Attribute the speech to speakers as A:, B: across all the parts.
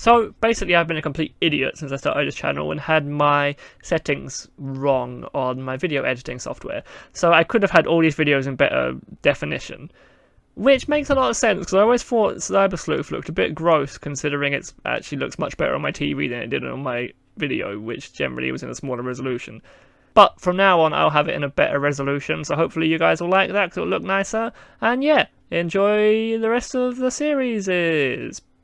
A: So basically I've been a complete idiot since I started this channel and had my settings wrong on my video editing software. So I could have had all these videos in better definition. Which makes a lot of sense, because I always thought Cyber Sleuth looked a bit gross, considering it actually looks much better on my TV than it did on my video, which generally was in a smaller resolution. But from now on, I'll have it in a better resolution, so hopefully you guys will like that, because it'll look nicer. And yeah, enjoy the rest of the series.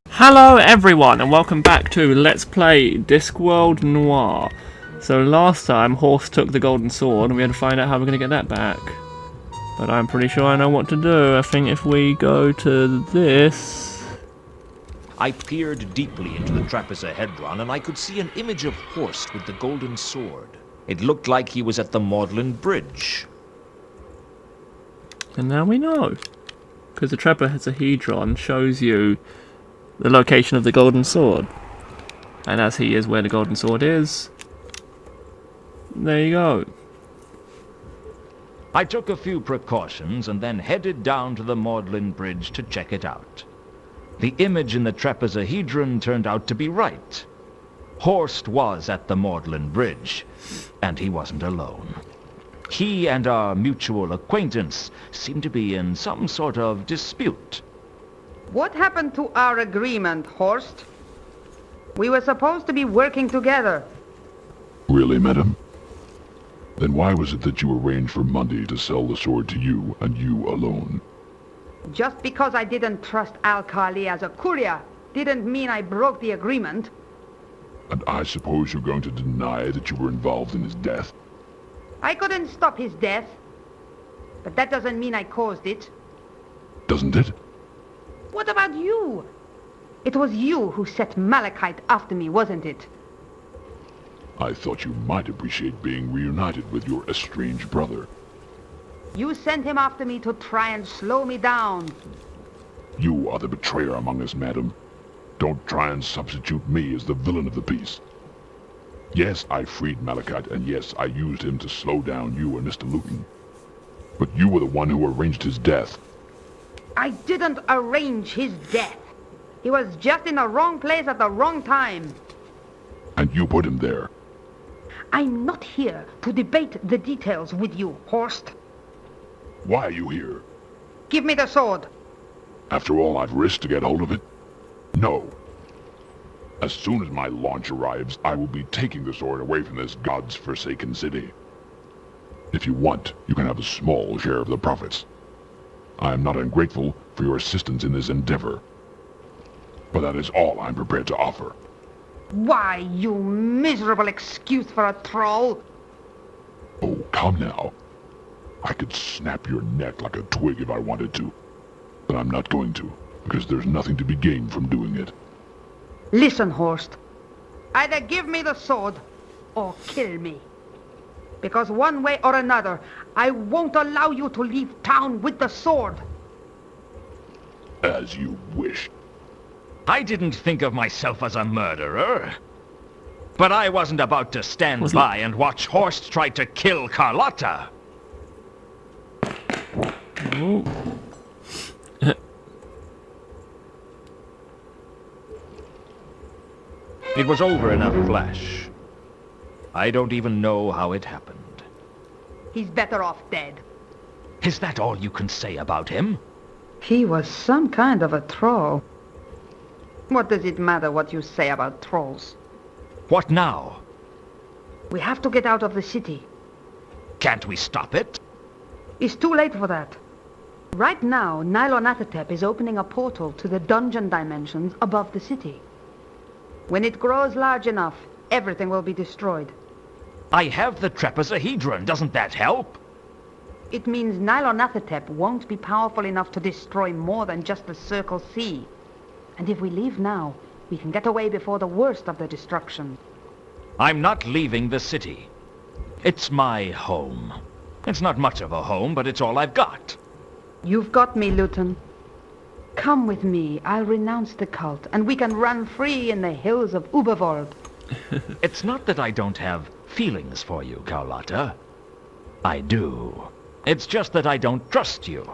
A: Hello everyone, and welcome back to Let's Play Discworld Noir. So last time, Horse took the golden sword, and we had to find out how we're going to get that back. But I'm pretty sure I know what to do. I think if we go to this...
B: I peered deeply into the trapezohedron, and I could see an image of Horst with the golden sword. It looked like he was at the Maudlin Bridge.
A: And now we know. Because the trapezohedron shows you the location of the golden sword. And as he is where the golden sword is, there you go.
B: I took a few precautions and then headed down to the Maudlin Bridge to check it out. The image in the trapezohedron turned out to be right. Horst was at the Maudlin Bridge, and he wasn't alone. He and our mutual acquaintance seemed to be in some sort of dispute.
C: What happened to our agreement, Horst? We were supposed to be working together.
D: Really, madam? Then why was it that you arranged for Monday to sell the sword to you, and you alone?
C: Just because I didn't trust Al-Khali as a courier didn't mean I broke the agreement.
D: And I suppose you're going to deny that you were involved in his death?
C: I couldn't stop his death, but that doesn't mean I caused it.
D: Doesn't it?
C: What about you? It was you who set Malachite after me, wasn't it?
D: I thought you might appreciate being reunited with your estranged brother.
C: You sent him after me to try and slow me down.
D: You are the betrayer among us, madam. Don't try and substitute me as the villain of the piece. Yes, I freed Malachite, and yes, I used him to slow down you and Mr. Luton. But you were the one who arranged his death.
C: I didn't arrange his death. He was just in the wrong place at the wrong time.
D: And you put him there.
C: I'm not here to debate the details with you, Horst.
D: Why are you here?
C: Give me the sword.
D: After all I've risked to get hold of it? No. As soon as my launch arrives, I will be taking the sword away from this God's forsaken city. If you want, you can have a small share of the profits. I am not ungrateful for your assistance in this endeavor. But that is all I'm prepared to offer.
C: Why, you miserable excuse for a troll!
D: Oh, come now. I could snap your neck like a twig if I wanted to. But I'm not going to, because there's nothing to be gained from doing it.
C: Listen, Horst. Either give me the sword, or kill me. Because one way or another, I won't allow you to leave town with the sword.
D: As you wish.
B: I didn't think of myself as a murderer. But I wasn't about to stand by and watch Horst try to kill Carlotta.
A: Ooh.
B: It was over in a flash. I don't even know how it happened.
C: He's better off dead.
B: Is that all you can say about him?
C: He was some kind of a troll. What does it matter what you say about trolls?
B: What now?
C: We have to get out of the city.
B: Can't we stop it?
C: It's too late for that. Right now, Nylonathotep is opening a portal to the dungeon dimensions above the city. When it grows large enough, everything will be destroyed.
B: I have the trapezohedron. Doesn't that help?
C: It means Nylonathotep won't be powerful enough to destroy more than just the Circle C. And if we leave now, we can get away before the worst of the destruction.
B: I'm not leaving the city. It's my home. It's not much of a home, but it's all I've got.
C: You've got me, Luton. Come with me. I'll renounce the cult, and we can run free in the hills of Ubervold.
B: It's not that I don't have feelings for you, Carlotta. I do. It's just that I don't trust you.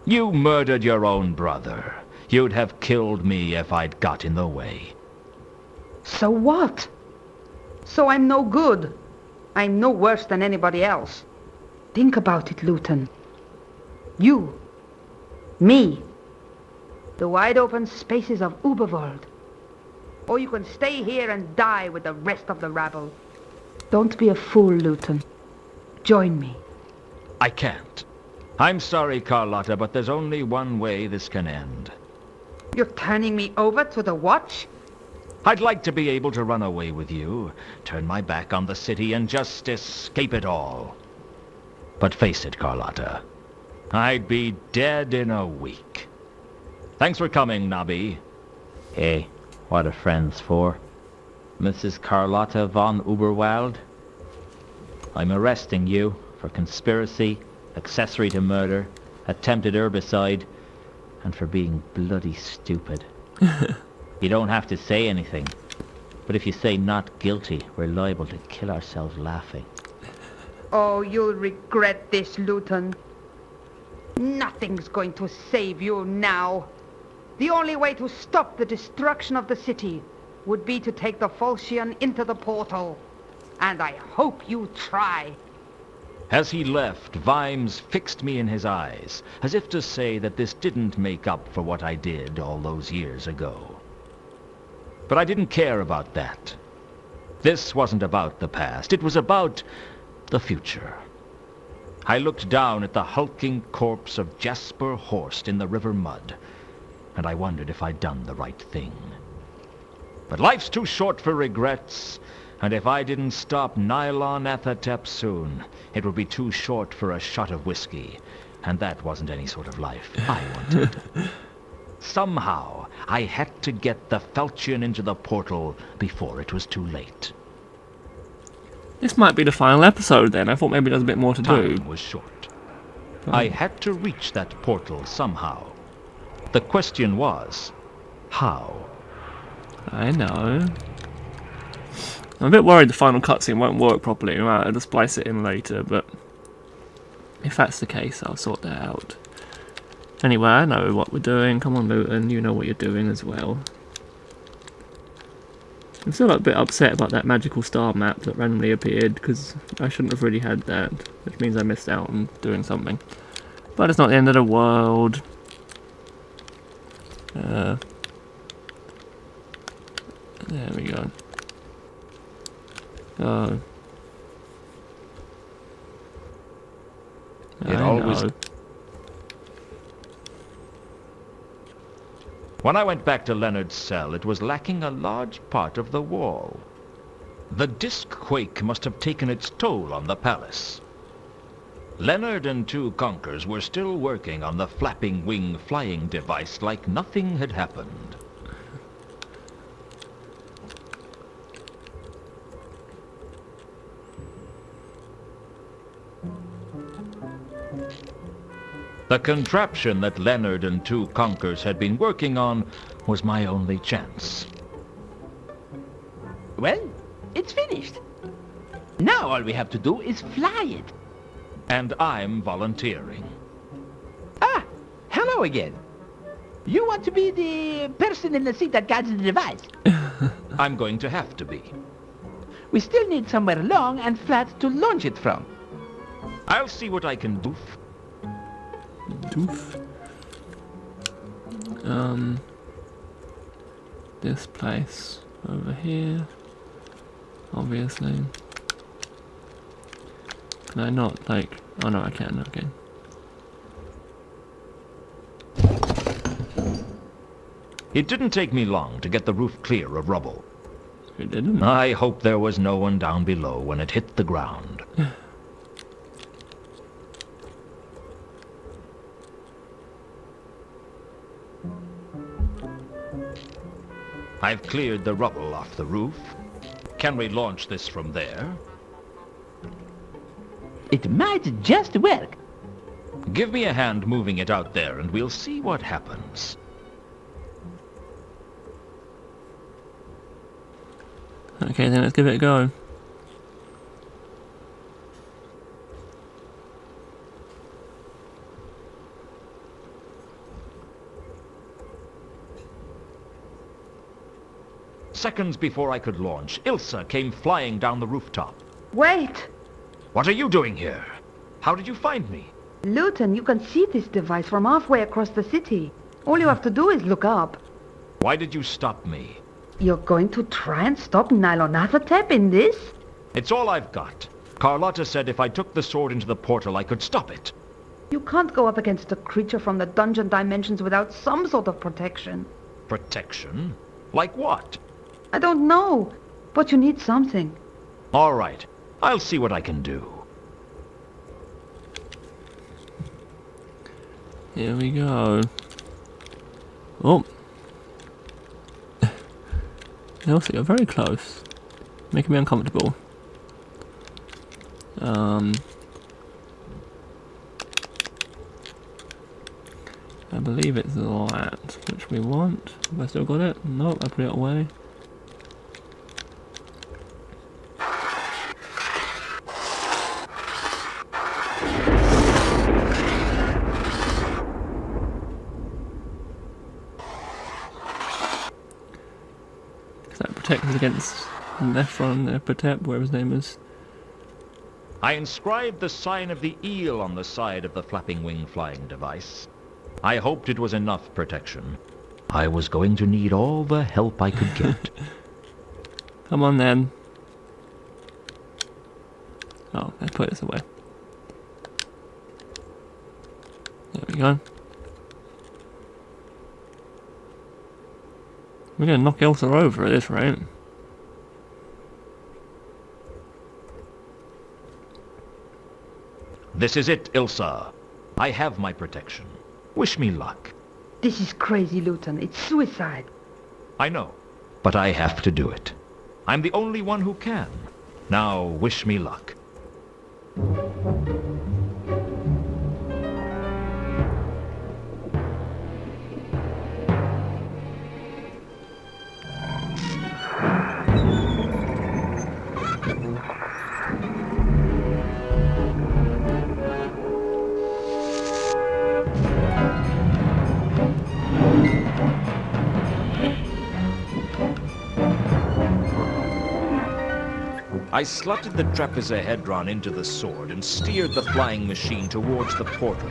B: You murdered your own brother. You'd have killed me if I'd got in the way.
C: So what? So I'm no good. I'm no worse than anybody else. Think about it, Luton. You. Me. The wide open spaces of Uberworld. Or you can stay here and die with the rest of the rabble. Don't be a fool, Luton. Join me.
B: I can't. I'm sorry, Carlotta, but there's only one way this can end.
C: You're turning me over to the Watch?
B: I'd like to be able to run away with you, turn my back on the city, and just escape it all. But face it, Carlotta, I'd be dead in a week. Thanks for coming, Nabi.
E: Hey, what are friends for? Mrs. Carlotta von Uberwald? I'm arresting you for conspiracy, accessory to murder, attempted herbicide, and for being bloody stupid. You don't have to say anything, but if you say not guilty, we're liable to kill ourselves laughing.
C: Oh, you'll regret this, Luton. Nothing's going to save you now. The only way to stop the destruction of the city would be to take the Falchion into the portal. And I hope you try.
B: As he left, Vimes fixed me in his eyes, as if to say that this didn't make up for what I did all those years ago. But I didn't care about that. This wasn't about the past. It was about the future. I looked down at the hulking corpse of Jasper Horst in the river mud, and I wondered if I'd done the right thing. But life's too short for regrets, and if I didn't stop Nylonathotep soon, it would be too short for a shot of whiskey, and that wasn't any sort of life I wanted. Somehow, I had to get the Falchion into the portal before it was too late.
A: This might be the final episode then. I thought maybe there's a bit more to do.
B: Time was short. I had to reach that portal somehow. The question was, how?
A: I know. I'm a bit worried the final cutscene won't work properly. I might have to splice it in later, but if that's the case, I'll sort that out. Anyway, I know what we're doing. Come on, Luton, you know what you're doing as well. I'm still a bit upset about that magical star map that randomly appeared, because I shouldn't have really had that, which means I missed out on doing something. But it's not the end of the world. There we go.
B: It always... When I went back to Leonard's cell, it was lacking a large part of the wall. The disc quake must have taken its toll on the palace. Leonard and two conkers were still working on the flapping wing flying device like nothing had happened. The contraption that Leonard and two conkers had been working on was my only chance.
F: Well, it's finished. Now all we have to do is fly it.
B: And I'm volunteering.
F: Ah, hello again. You want to be the person in the seat that guides the device?
B: I'm going to have to be.
F: We still need somewhere long and flat to launch it from.
B: I'll see what I can do.
A: Doof. This place over here, obviously. Can I not, like... Oh no, I can, okay.
B: It didn't take me long to get the roof clear of rubble.
A: It didn't.
B: I hope there was no one down below when it hit the ground. I've cleared the rubble off the roof. Can we launch this from there?
F: It might just work.
B: Give me a hand moving it out there and we'll see what happens.
A: Okay, then let's give it a go.
B: Seconds before I could launch, Ilsa came flying down the rooftop.
C: Wait!
B: What are you doing here? How did you find me?
C: Luton, you can see this device from halfway across the city. All you have to do is look up.
B: Why did you stop me?
C: You're going to try and stop Nylonathotep in this?
B: It's all I've got. Carlotta said if I took the sword into the portal, I could stop it.
C: You can't go up against a creature from the dungeon dimensions without some sort of protection.
B: Protection? Like what?
C: I don't know, but you need something.
B: All right. I'll see what I can do.
A: Here we go. Oh. Elsie, you're very close. Making me uncomfortable. I believe it's that, which we want. Have I still got it? Nope, I put it away. That protects us against Nephron, Protep, whatever his name is.
B: I inscribed the sign of the eel on the side of the flapping wing flying device. I hoped it was enough protection. I was going to need all the help I could get.
A: Come on then. Oh, let's put this away. There we go. We're gonna knock Elsa over at this rate.
B: This is it, Ilsa. I have my protection. Wish me luck.
C: This is crazy, Luton. It's suicide.
B: I know, but I have to do it. I'm the only one who can. Now, wish me luck. I slotted the trapezohedron into the sword and steered the flying machine towards the portal,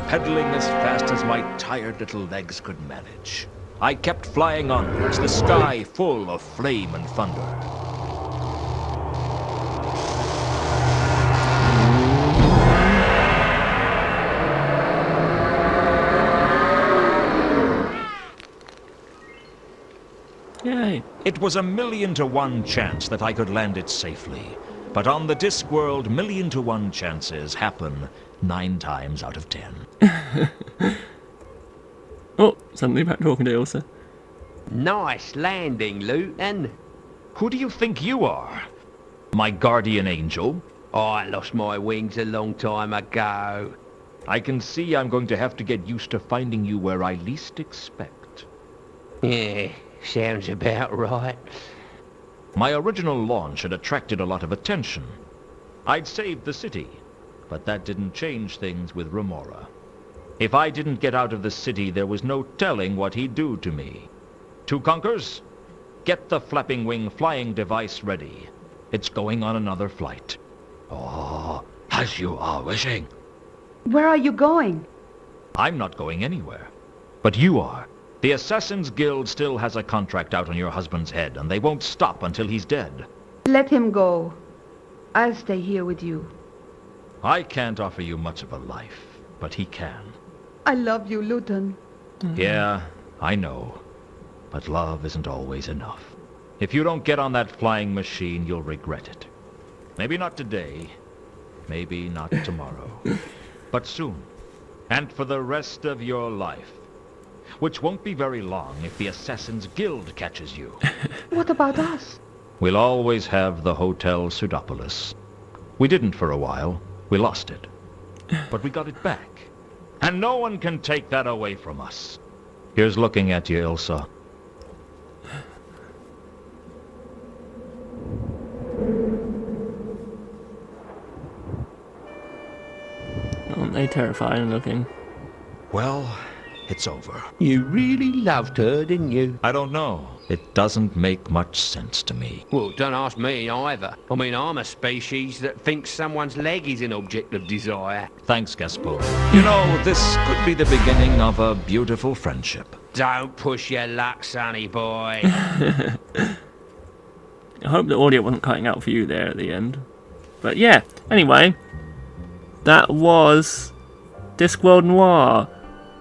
B: pedaling as fast as my tired little legs could manage. I kept flying onwards, the sky full of flame and thunder.
A: Yay!
B: It was a 1,000,000 to 1 chance that I could land it safely. But on the Discworld, 1,000,000 to 1 chances happen 9 times out of 10.
A: Oh, suddenly back talking to Elsa.
F: Nice landing, Luton.
B: Who do you think you are? My guardian angel?
F: I lost my wings a long time ago.
B: I can see I'm going to have to get used to finding you where I least expect.
F: Yeah, sounds about right.
B: My original launch had attracted a lot of attention. I'd saved the city, but that didn't change things with Remora. If I didn't get out of the city, there was no telling what he'd do to me. Two Conkers, get the flapping wing flying device ready. It's going on another flight. Oh, as you are wishing.
C: Where are you going?
B: I'm not going anywhere. But you are. The Assassin's Guild still has a contract out on your husband's head, and they won't stop until he's dead.
C: Let him go. I'll stay here with you.
B: I can't offer you much of a life, but he can.
C: I love you, Luton.
B: Yeah, I know. But love isn't always enough. If you don't get on that flying machine, you'll regret it. Maybe not today. Maybe not tomorrow. But soon. And for the rest of your life. Which won't be very long if the Assassin's Guild catches you.
C: What about us?
B: We'll always have the Hotel Pseudopolis. We didn't for a while. We lost it. But we got it back. And no one can take that away from us. Here's looking at you, Ilsa.
A: Aren't they terrifying looking?
B: Well, it's over.
F: You really loved her, didn't you?
B: I don't know. It doesn't make much sense to me.
G: Well, don't ask me either. I mean, I'm a species that thinks someone's leg is an object of desire.
B: Thanks, Gaspo. You know, this could be the beginning of a beautiful friendship.
G: Don't push your luck, sonny boy.
A: I hope the audio wasn't cutting out for you there at the end. But yeah, anyway, that was Discworld Noir.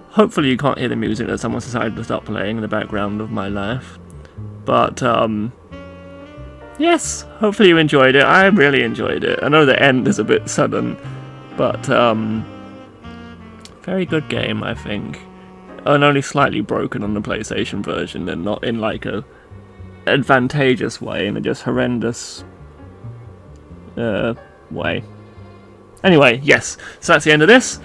A: Hopefully you can't hear the music that someone's decided to start playing in the background of my laugh. But, yes, hopefully you enjoyed it. I really enjoyed it. I know the end is a bit sudden, but, very good game, I think. And only slightly broken on the PlayStation version, and not in, like, a advantageous way, in a just horrendous, way. Anyway, yes, so that's the end of this.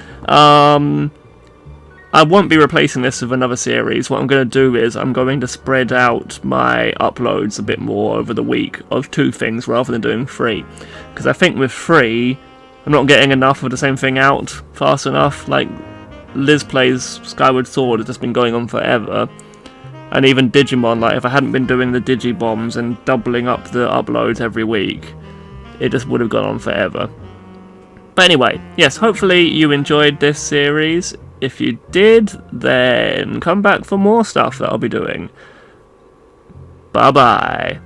A: I won't be replacing this with another series. What I'm going to do is I'm going to spread out my uploads a bit more over the week of 2 things rather than doing 3. Because I think with 3, I'm not getting enough of the same thing out fast enough. Like, Liz Plays Skyward Sword has just been going on forever. And even Digimon, like, if I hadn't been doing the Digibombs and doubling up the uploads every week, it just would have gone on forever. But anyway, yes, hopefully you enjoyed this series. If you did, then come back for more stuff that I'll be doing. Bye-bye.